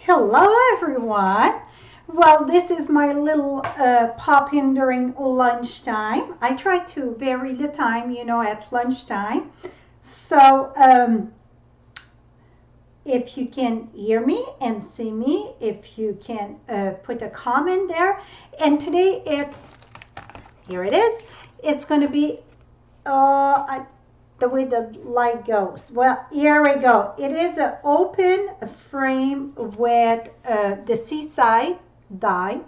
Hello, everyone. Well, this is my little pop-in during lunchtime. I try to vary the time, at lunchtime. So, if you can hear me and see me, if you can put a comment there. And today here it is. It's going to be, the way the light goes. Well, here we go. It is an open frame with the Seaside die,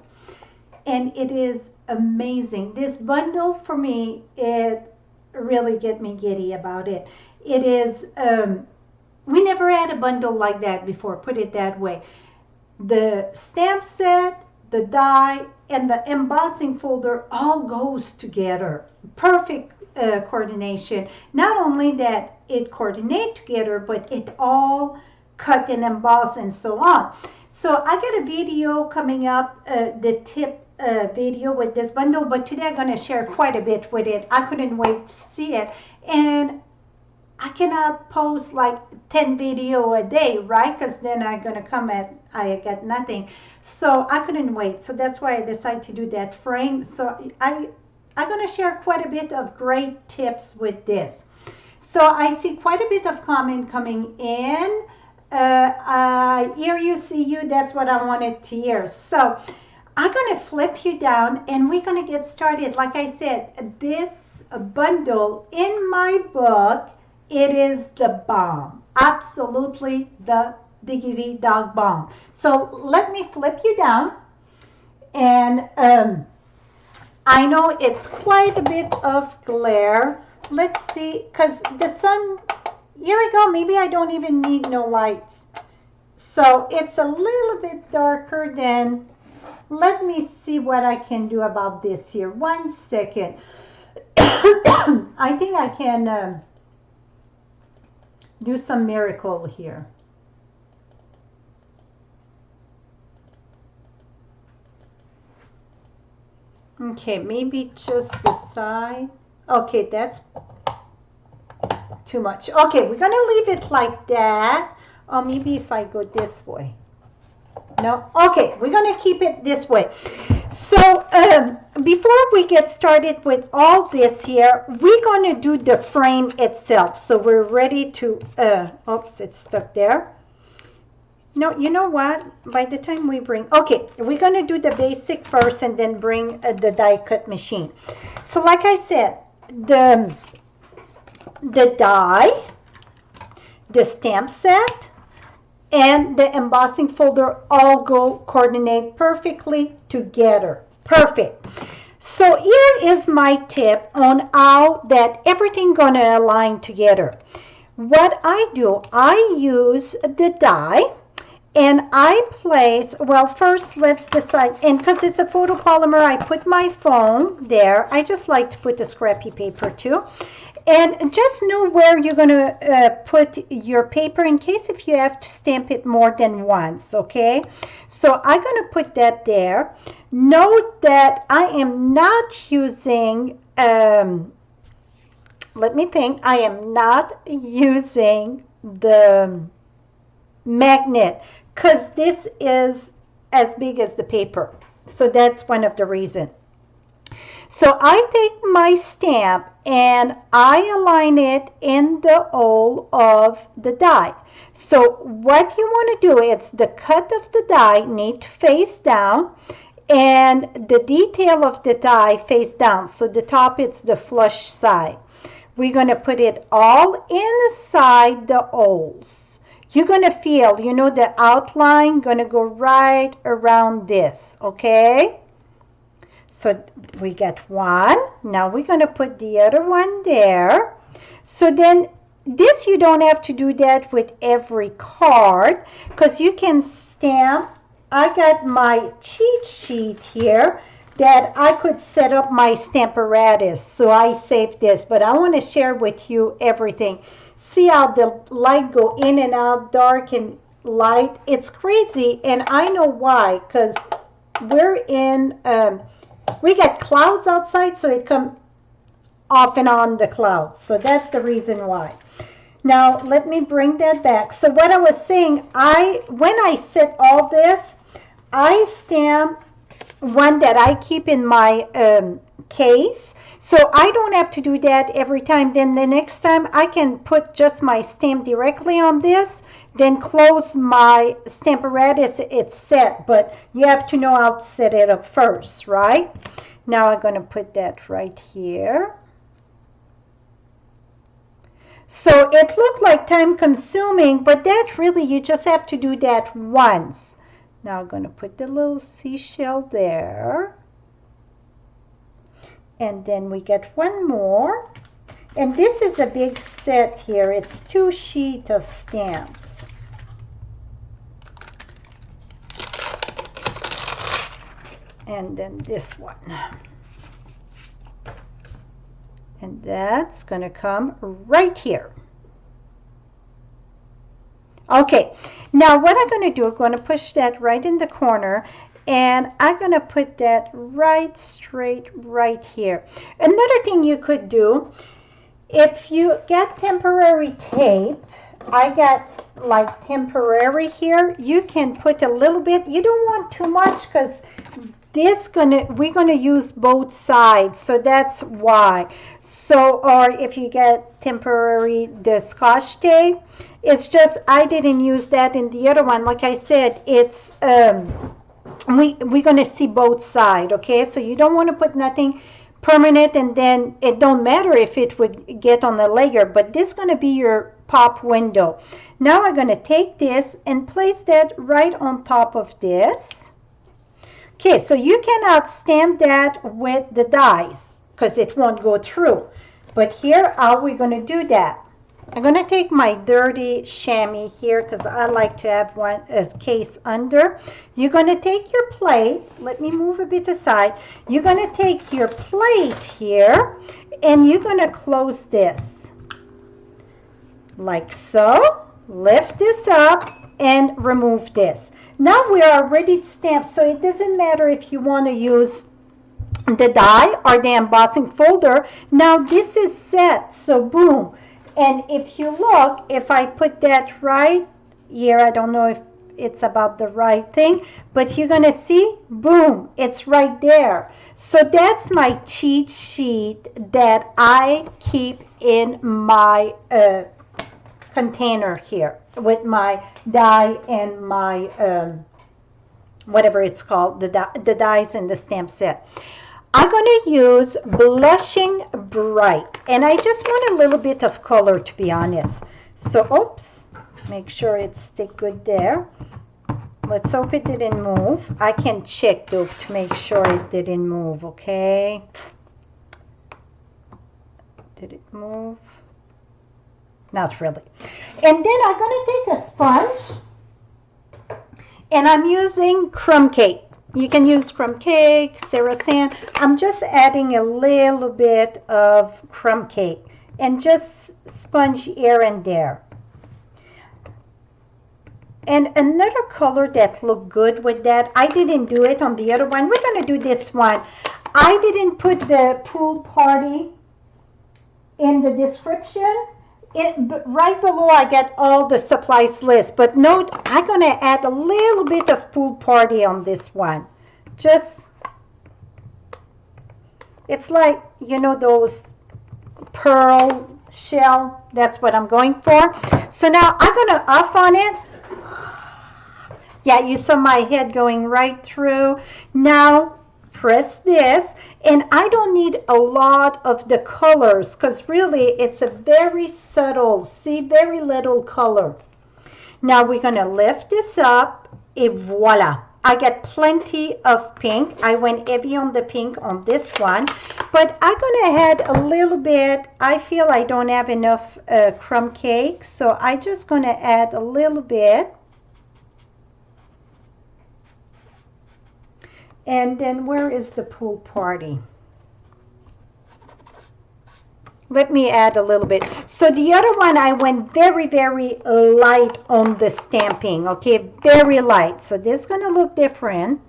and it is amazing. This bundle for me, it really get me giddy about it. It is, we never had a bundle like that before, put it that way. The stamp set, the die, and the embossing folder all goes together. Perfect coordination. Not only that it coordinate together, but it all cut and emboss and so on. So I got a video coming up, the tip video with this bundle, but today I'm going to share quite a bit with it. I couldn't wait to see it. And I cannot post like 10 video a day, right? Because then I'm going to come I get nothing. So I couldn't wait. So that's why I decided to do that frame. So I'm going to share quite a bit of great tips with this. So I see quite a bit of comment coming in. I hear you, see you. That's what I wanted to hear. So I'm going to flip you down and we're going to get started. Like I said, this bundle in my book, it is the bomb. Absolutely the diggity dog bomb. So let me flip you down. And I know it's quite a bit of glare. Let's see, because the sun, here we go. Maybe I don't even need no lights. So it's a little bit darker than, let me see what I can do about this here. 1 second. I think I can do some miracle here. Okay, maybe just the side. Okay, that's too much. Okay, we're going to leave it like that. Or maybe if I go this way. No? Okay, we're going to keep it this way. So before we get started with all this here, we're going to do the frame itself. So we're ready to, oops, it's stuck there. No, you know what? By the time we bring, okay, we're going to do the basic first and then bring the die cut machine. So like I said, the die, the stamp set, and the embossing folder all go coordinate perfectly together. Perfect. So here is my tip on how that everything gonna align together. What I do, I use the die and I place, well, first let's decide, and because it's a photopolymer, I put my foam there. I just like to put the scrappy paper too. And just know where you're going to put your paper in case if you have to stamp it more than once, okay? So I'm going to put that there. Note that I am not using, let me think, I am not using the magnet because this is as big as the paper. So that's one of the reasons. So I take my stamp and I align it in the hole of the die. So what you want to do is the cut of the die need to face down and the detail of the die face down. So the top it's the flush side. We're going to put it all inside the holes. You're going to feel, the outline going to go right around this, okay? So we got one. Now we're going to put the other one there. So then this you don't have to do that with every card because you can stamp. I got my cheat sheet here that I could set up my stamp apparatus. So I saved this, but I want to share with you everything. See how the light go in and out, dark and light. It's crazy, and I know why, because we're in... we got clouds outside, so it come off and on the clouds. So that's the reason why. Now let me bring that back. So what I was saying, when I set all this, I stamp one that I keep in my case, so I don't have to do that every time. Then the next time I can put just my stamp directly on this, then close my stamp apparatus. It's set, but you have to know how to set it up first, right? Now I'm going to put that right here. So it looked like time consuming, but that really, you just have to do that once. Now I'm going to put the little seashell there. And then we get one more. And this is a big set here. It's 2 sheets of stamps. And then this one. And that's going to come right here. Okay, now what I'm going to do, I'm going to push that right in the corner, and I'm going to put that right straight right here. Another thing you could do, if you get temporary tape, I got like temporary here, you can put a little bit. You don't want too much because we're gonna use both sides, so that's why. So, or if you get temporary the Scotch tape, it's just I didn't use that in the other one. Like I said, it's we're gonna see both sides, okay? So you don't want to put nothing permanent, and then it don't matter if it would get on the layer, but this is gonna be your pop window. Now I'm gonna take this and place that right on top of this. Okay, so you cannot stamp that with the dies because it won't go through. But here, how are we going to do that? I'm going to take my dirty chamois here because I like to have one as case under. You're going to take your plate. Let me move a bit aside. You're going to take your plate here and you're going to close this like so. Lift this up and remove this. Now we are ready to stamp, so it doesn't matter if you want to use the die or the embossing folder. Now this is set, so boom. And if you look, if I put that right here, I don't know if it's about the right thing, but you're going to see, boom, it's right there. So that's my cheat sheet that I keep in my container here with my die and my whatever it's called, the dies and the stamp set. I'm going to use Blushing Bright, and I just want a little bit of color, to be honest. So oops, make sure it stick good there. Let's hope it didn't move. I can check though to make sure it didn't move. Okay, did it move? Not really. And then I'm going to take a sponge, and I'm using crumb cake. You can use crumb cake, Sarah Sand. I'm just adding a little bit of crumb cake and just sponge here and there. And another color that looked good with that, I didn't do it on the other one. We're going to do this one. I didn't put the pool party in the description. Right below I get all the supplies list, but note I'm going to add a little bit of pool party on this one. Just, it's like, you know, those pearl shell, that's what I'm going for. So now I'm going to off on it. Yeah, you saw my head going right through. Now press this, and I don't need a lot of the colors because really it's a very subtle, see, very little color. Now we're going to lift this up, and voila. I get plenty of pink. I went heavy on the pink on this one, but I'm going to add a little bit. I feel I don't have enough crumb cake, so I'm just going to add a little bit. And then where is the pool party? Let me add a little bit. So the other one, I went very, very light on the stamping. Okay, very light. So this is going to look different,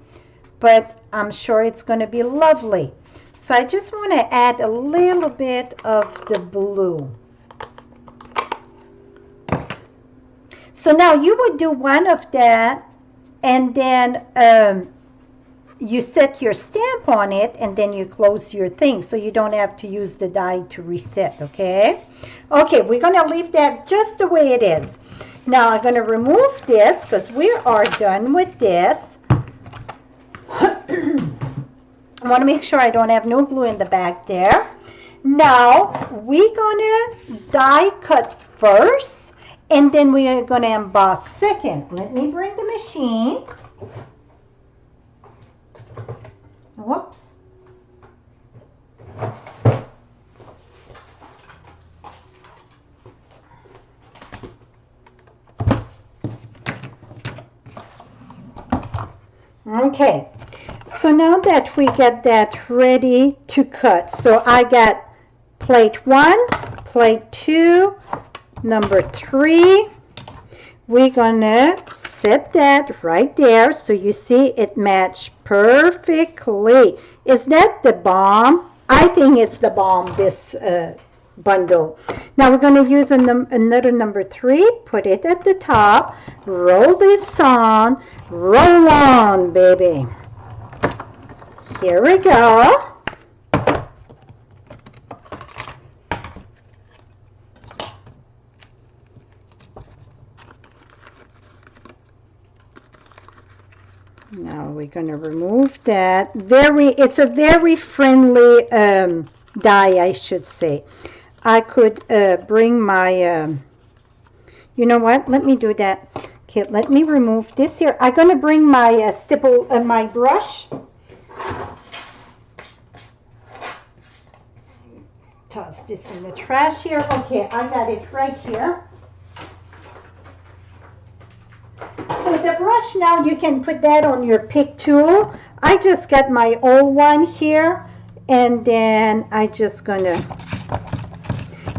but I'm sure it's going to be lovely. So I just want to add a little bit of the blue. So now you would do one of that, and then you set your stamp on it, and then you close your thing, so you don't have to use the die to reset, okay? Okay, we're gonna leave that just the way it is. Now I'm gonna remove this because we are done with this. I want to make sure I don't have no glue in the back there. Now we're gonna die cut first, and then we are gonna emboss second. Let me bring the machine. Whoops. Okay, so now that we get that ready to cut, so I got plate 1, plate 2, number 3. We're gonna set that right there so you see it matched perfectly. Is that the bomb? I think it's the bomb, this bundle. Now we're going to use another number 3, put it at the top, roll this on, roll on, baby. Here we go. Now we're going to remove that. It's a very friendly die, I should say. I could bring my, you know what? Let me do that. Okay, let me remove this here. I'm going to bring my stipple, my brush. Toss this in the trash here. Okay, I got it right here. So the brush now, you can put that on your pick tool. I just got my old one here, and then I just gonna,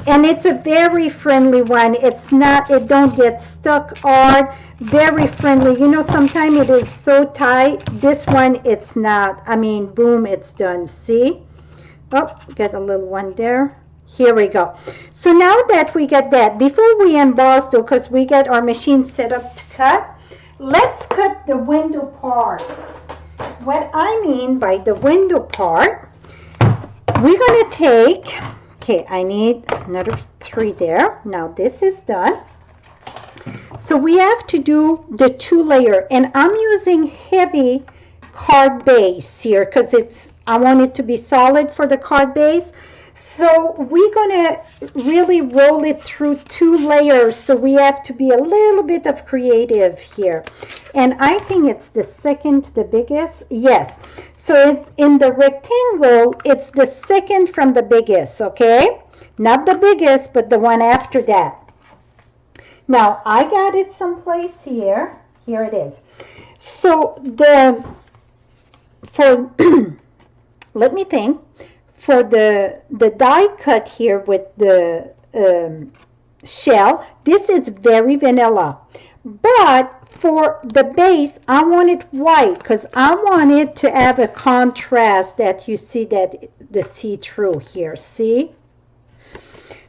and it's a very friendly one. It's not, it don't get stuck hard. Very friendly. You know, sometimes it is so tight. This one, it's not. I mean, boom, it's done. See? Oh, got a little one there. Here we go. So now that we get that, before we emboss though, because we get our machine set up to cut, let's cut the window part. What I mean by the window part, we're going to take, okay, I need another 3 there. Now this is done. So we have to do the 2 layer, and I'm using heavy card base here because I want it to be solid for the card base. So we're going to really roll it through 2 layers, so we have to be a little bit of creative here. And I think it's the second, the biggest. Yes. So in the rectangle, it's the second from the biggest, okay? Not the biggest, but the one after that. Now, I got it someplace here. Here it is. So let me think. For the die cut here with the shell, this is very vanilla. But for the base, I want it white because I want it to have a contrast that you see, that the see-through here, see?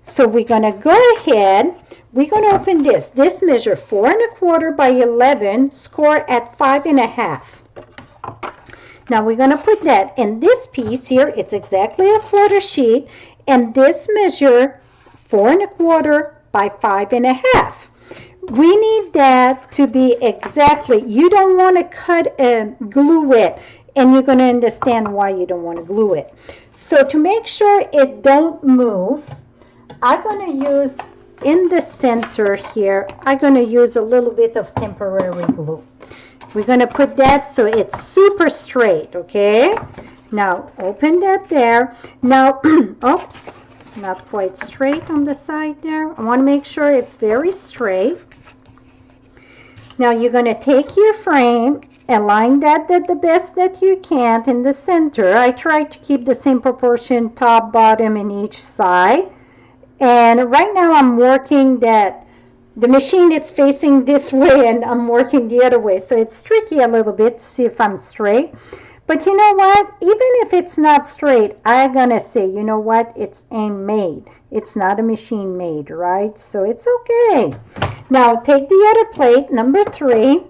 So we're going to go ahead. We're going to open this. This measure 4 1/4 by 11, score at 5 1/2. Now we're going to put that in this piece here. It's exactly a 1/4 sheet, and this measure 4 1/4 by 5 1/2. We need that to be exactly, you don't want to cut glue it, and you're going to understand why you don't want to glue it. So to make sure it don't move, I'm going to use in the center here, I'm going to use a little bit of temporary glue. We're going to put that so it's super straight, okay? Now open that there. Now, oops, not quite straight on the side there. I want to make sure it's very straight. Now you're going to take your frame and line that the best that you can in the center. I try to keep the same proportion top, bottom, and each side. And right now I'm working that the machine, it's facing this way, and I'm working the other way. So it's tricky a little bit to see if I'm straight. But you know what? Even if it's not straight, I'm going to say, you know what? It's handmade. It's not a machine made, right? So it's okay. Now take the other plate, number 3,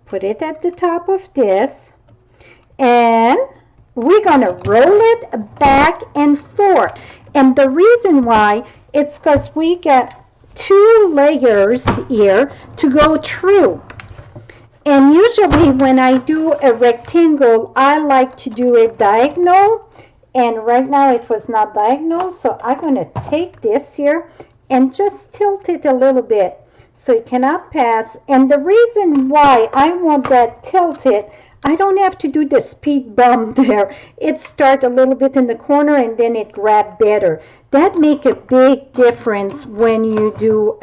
put it at the top of this, and we're going to roll it back and forth. And the reason why, it's because we got 2 layers here to go through. And usually when I do a rectangle, I like to do it diagonal. And right now it was not diagonal, so I'm going to take this here and just tilt it a little bit so it cannot pass. And the reason why I want that tilted, I don't have to do the speed bump there. It starts a little bit in the corner and then it grabs better. That makes a big difference when you do,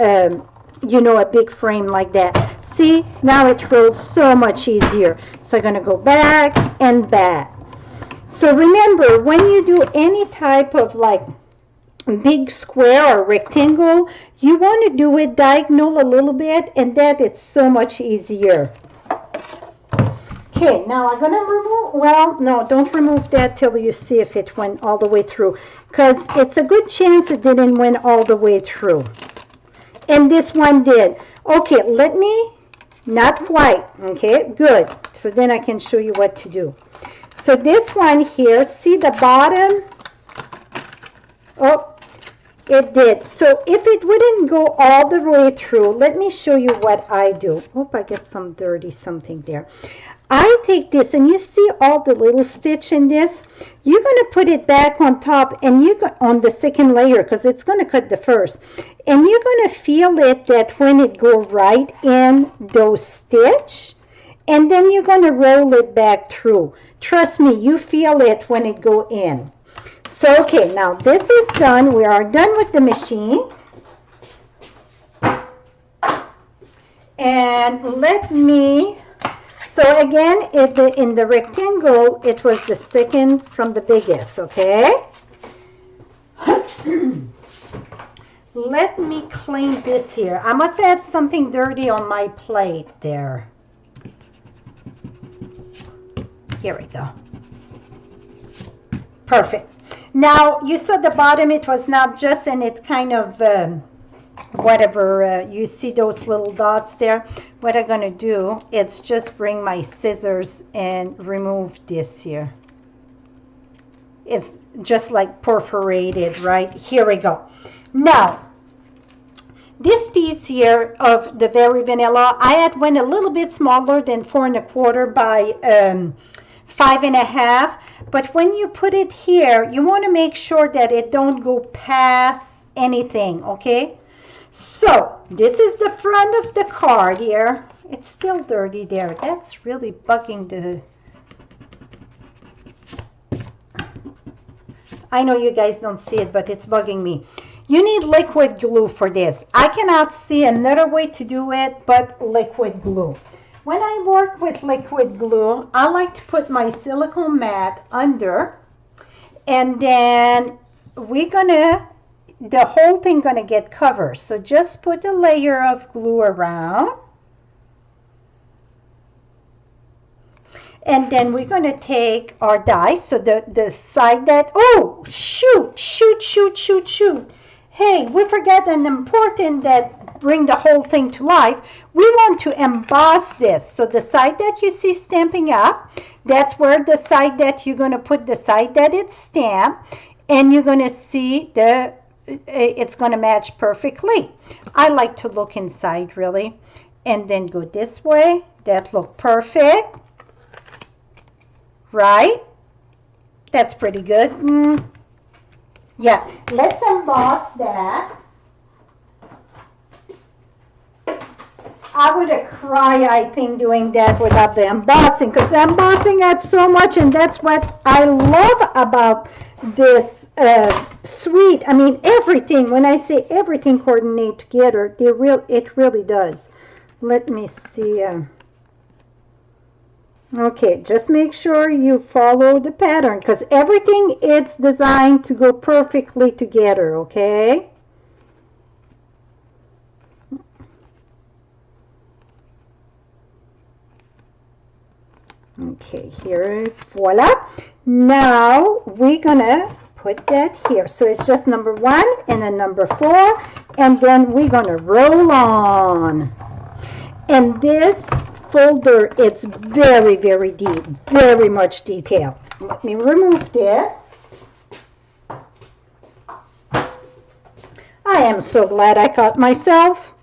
you know, a big frame like that. See, now it rolls so much easier. So I'm going to go back and back. So remember, when you do any type of like big square or rectangle, you want to do it diagonal a little bit, and that it's so much easier. Okay, now I'm going to remove, well, no, don't remove that till you see if it went all the way through, because it's a good chance it didn't went all the way through. And this one did. Okay, let me, not quite, okay, good. So then I can show you what to do. So this one here, see the bottom? Oh, it did. So if it wouldn't go all the way through, let me show you what I do. Hope I get some dirty something there. I take this, and you see all the little stitch in this? You're going to put it back on top, and you go on the second layer, because it's going to cut the first. And you're going to feel it that when it go right in those stitch, and then you're going to roll it back through. Trust me, you feel it when it go in. So, okay, now this is done. We are done with the machine. And let me, so again, in the rectangle, it was the second from the biggest, okay? Let me clean this here. I must have something dirty on my plate there. Here we go. Perfect. Now, you saw the bottom, it was not just, and it kind of, whatever, you see those little dots there. What I'm going to do is just bring my scissors and remove this here. It's just like perforated, right? Here we go. Now, this piece here of the Very Vanilla, I had went a little bit smaller than 4 1/4 by 5 1/2. But when you put it here, you want to make sure that it don't go past anything, okay? So, this is the front of the card here. It's still dirty there. That's really bugging the... I know you guys don't see it, but it's bugging me. You need liquid glue for this. I cannot see another way to do it but liquid glue. When I work with liquid glue, I like to put my silicone mat under, and then we're gonna, the whole thing gonna get covered. So just put a layer of glue around. And then we're gonna take our dies, so the side that, oh, shoot. Hey, we forgot an important that bring the whole thing to life. We want to emboss this. So the side that you see Stampin' Up, that's where the side that you're going to put the side that it's stamped, and you're going to see the, it's going to match perfectly. I like to look inside really, and then go this way. That look perfect, right? That's pretty good. Yeah, let's emboss that. I would have cried, I think, doing that without the embossing, because the embossing adds so much, and that's what I love about this suite. I mean, everything, when I say everything coordinate together, it really does. Let me see. Okay, just make sure you follow the pattern, because everything is designed to go perfectly together, okay? Okay, here, voila. Now we're gonna put that here. So it's just number 1 and then number 4, And then we're going to roll on. And this folder, it's very, very deep, very much detailed. Let me remove this. I am so glad I caught myself.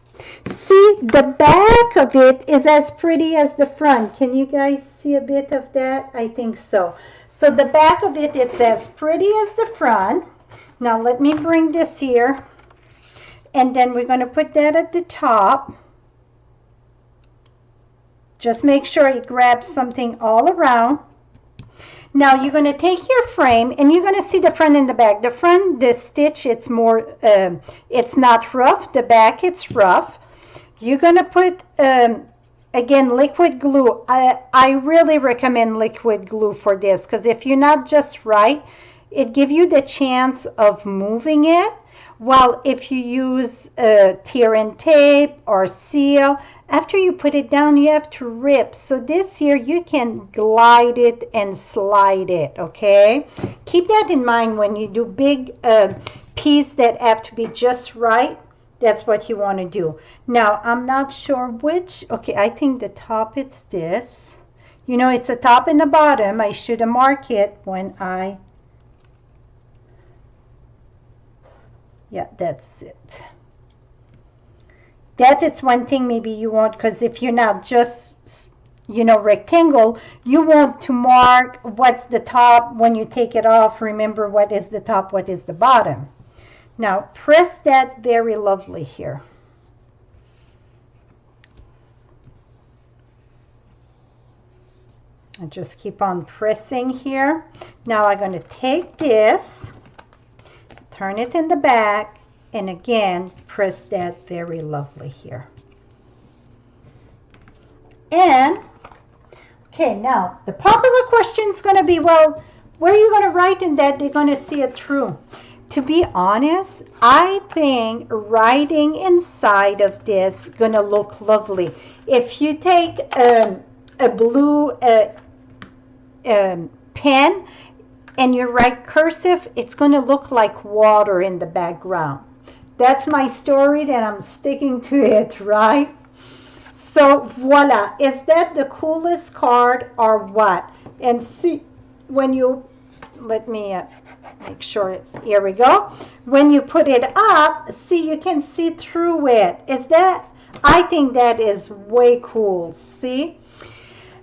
See, the back of it is as pretty as the front. Can you guys see a bit of that? I think so. So the back of it, it's as pretty as the front. Now let me bring this here. And then we're going to put that at the top. Just make sure it grabs something all around. Now you're going to take your frame and you're going to see the front and the back. The front, the stitch, it's more, it's not rough. The back, it's rough. You're going to put, again, liquid glue. I really recommend liquid glue for this because if you're not just right, it gives you the chance of moving it. While if you use tear and tape or seal, after you put it down, you have to rip. So this here, you can glide it and slide it, okay? Keep that in mind when you do big pieces that have to be just right. That's what you want to do. Now, I'm not sure which. Okay, I think the top, it's this. You know, it's a top and a bottom. I should have marked it when I... Yeah, that's it. That is one thing maybe you want, because if you're not just, you know, rectangle, you want to mark what's the top. When you take it off, remember what is the top, what is the bottom. Now, press that very lovely here. And just keep on pressing here. Now I'm going to take this, turn it in the back, and again, press that very lovely here. And, okay, now, the popular question is going to be, well, where are you going to write in that they're going to see it through? To be honest, I think writing inside of this is going to look lovely. If you take a blue pen and you write cursive, it's going to look like water in the background. That's my story, that I'm sticking to it, right? So voila, is that the coolest card or what? And see, when you, let me make sure it's, here we go. When you put it up, see, you can see through it. Is that, I think that is way cool, see?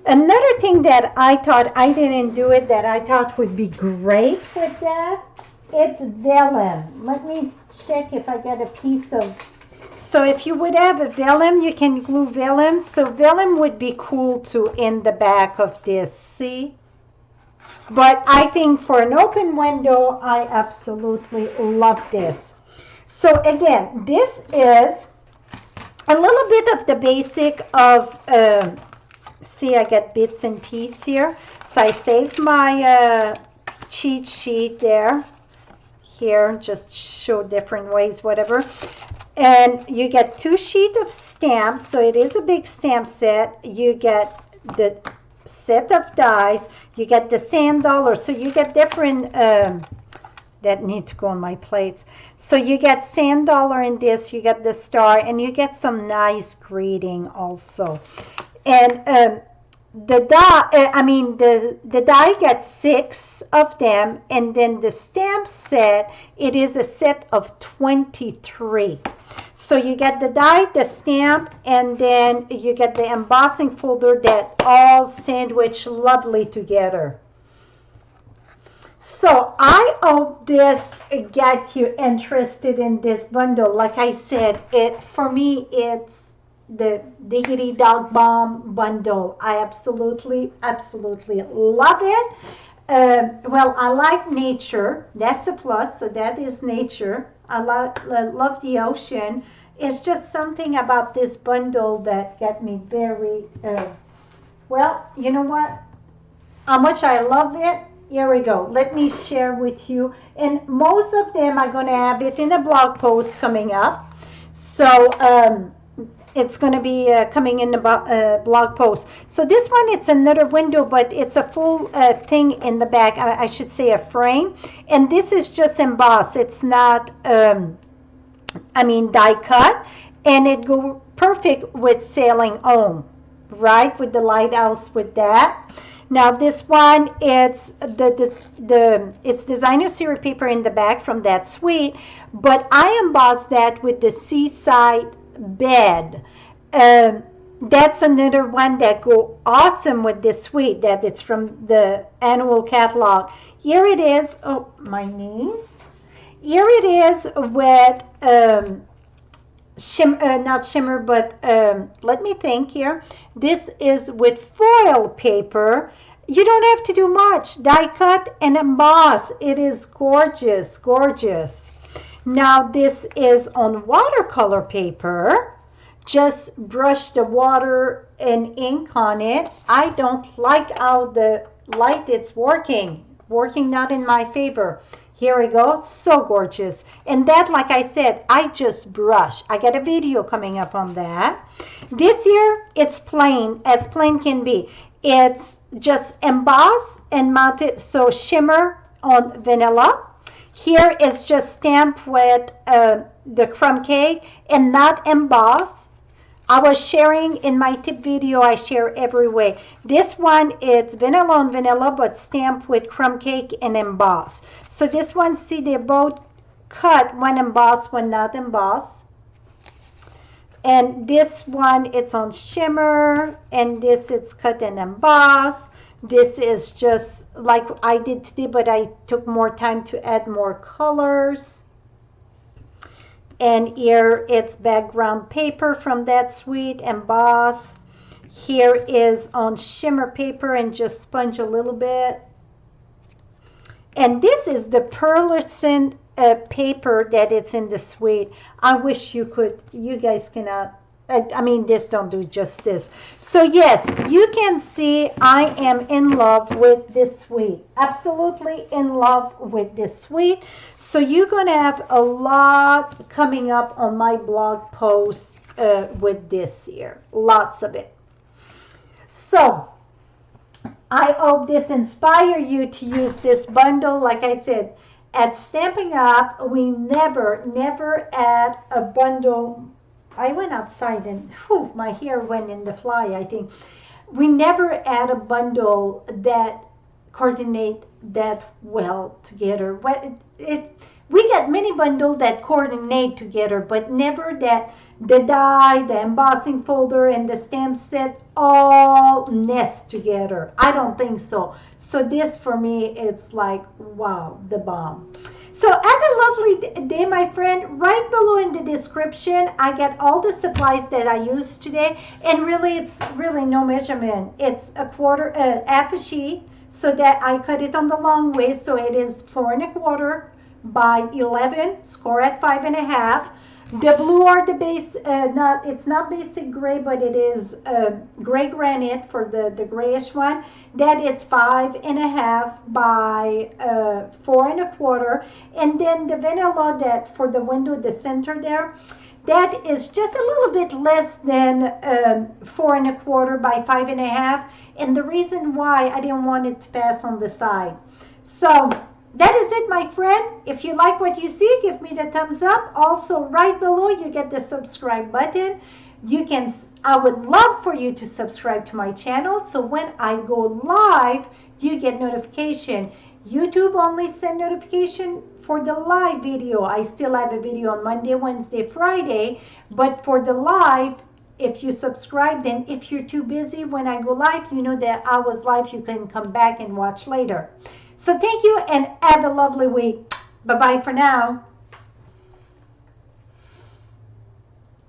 Another thing that I thought, I didn't do it, that I thought would be great with that, it's vellum. Let me check if I get a piece of, so if you would have a vellum, you can glue vellum. So vellum would be cool too in the back of this, see? But I think for an open window, I absolutely love this. So again, this is a little bit of the basic of, see, I get bits and pieces here. So I saved my cheat sheet there. Here, just show different ways, whatever. And you get 2 sheets of stamps. So it is a big stamp set. You get the set of dies. You get the sand dollar. So you get different, that need to go on my plates. So you get sand dollar in this. You get the star. And you get some nice greeting also. And the die, the die gets 6 of them, and then the stamp set, it is a set of 23. So you get the die, the stamp, and then you get the embossing folder that all sandwich lovely together. So I hope this got you interested in this bundle. Like I said, for me, it's the Diggity Dog Bomb bundle. I absolutely love it. Well, I like nature. That's a plus. So that is nature. I love the ocean. It's just something about this bundle that got me very, well, you know what? How much I love it. Here we go. Let me share with you. And most of them are going to have it in a blog post coming up. So, it's going to be coming in the blog post. So this one, it's another window, but it's a full thing in the back. I should say a frame. And this is just embossed. It's not die cut, and it go perfect with sailing home, right? With the lighthouse with that. Now this one, it's it's designer series paper in the back from that suite, but I embossed that with the Seaside bed. Um, that's another one that go awesome with this suite. That it's from the annual catalog. Here it is. Oh, my knees. Here it is with not shimmer, but let me think here. This is with foil paper. You don't have to do much. Die cut and emboss. It is gorgeous, gorgeous. Now this is on watercolor paper. Just brush the water and ink on it. I don't like how the light it's working not in my favor. Here we go. So gorgeous. And that, like I said, I just brush. I got a video coming up on that. This year, it's plain, as plain can be. It's just emboss and mounted, so shimmer on vanilla. Here is just stamped with the crumb cake and not emboss. I was sharing in my tip video, I share every way. This one is vanilla on vanilla, but stamped with crumb cake and emboss. So this one, see, they both cut, one embossed, one not embossed. And this one, it's on shimmer, and this is cut and embossed. This is just like I did today, but I took more time to add more colors. And here it's background paper from that suite, emboss. Here is on shimmer paper and just sponge a little bit. And this is the pearlescent paper that it's in the suite. I wish you guys cannot. This don't do justice. So yes, you can see I am in love with this suite. Absolutely in love with this suite. So you're going to have a lot coming up on my blog post with this here. Lots of it. So I hope this inspire you to use this bundle. Like I said, at Stampin' Up, we never add a bundle. I went outside and my hair went in the fly, I think. We never add a bundle that coordinate that well together. We get many bundles that coordinate together, but never that the die, the embossing folder, and the stamp set all nest together. I don't think so. So this for me, it's like, wow, the bomb. So have a lovely day, my friend. Right below in the description, I get all the supplies that I used today. And really, it's really no measurement. It's half a sheet, so that I cut it on the long way. So it is 4 1/4 by 11, score at 5 1/2. The blue or the base, it's not basic gray, but it is gray granite for the grayish one. That it's 5 1/2 by 4 1/4. And then the vanilla that for the window, the center there, that is just a little bit less than 4 1/4 by 5 1/2. And the reason why I didn't want it to pass on the side. So that is it, my friend. If you like what you see, give me the thumbs up. Also, right below, you get the subscribe button. I would love for you to subscribe to my channel, so when I go live, you get notification. YouTube only send notification for the live video. I still have a video on Monday, Wednesday, Friday, but for the live, if you subscribe, then if you're too busy when I go live, you know that I was live, you can come back and watch later. So thank you and have a lovely week. Bye-bye for now.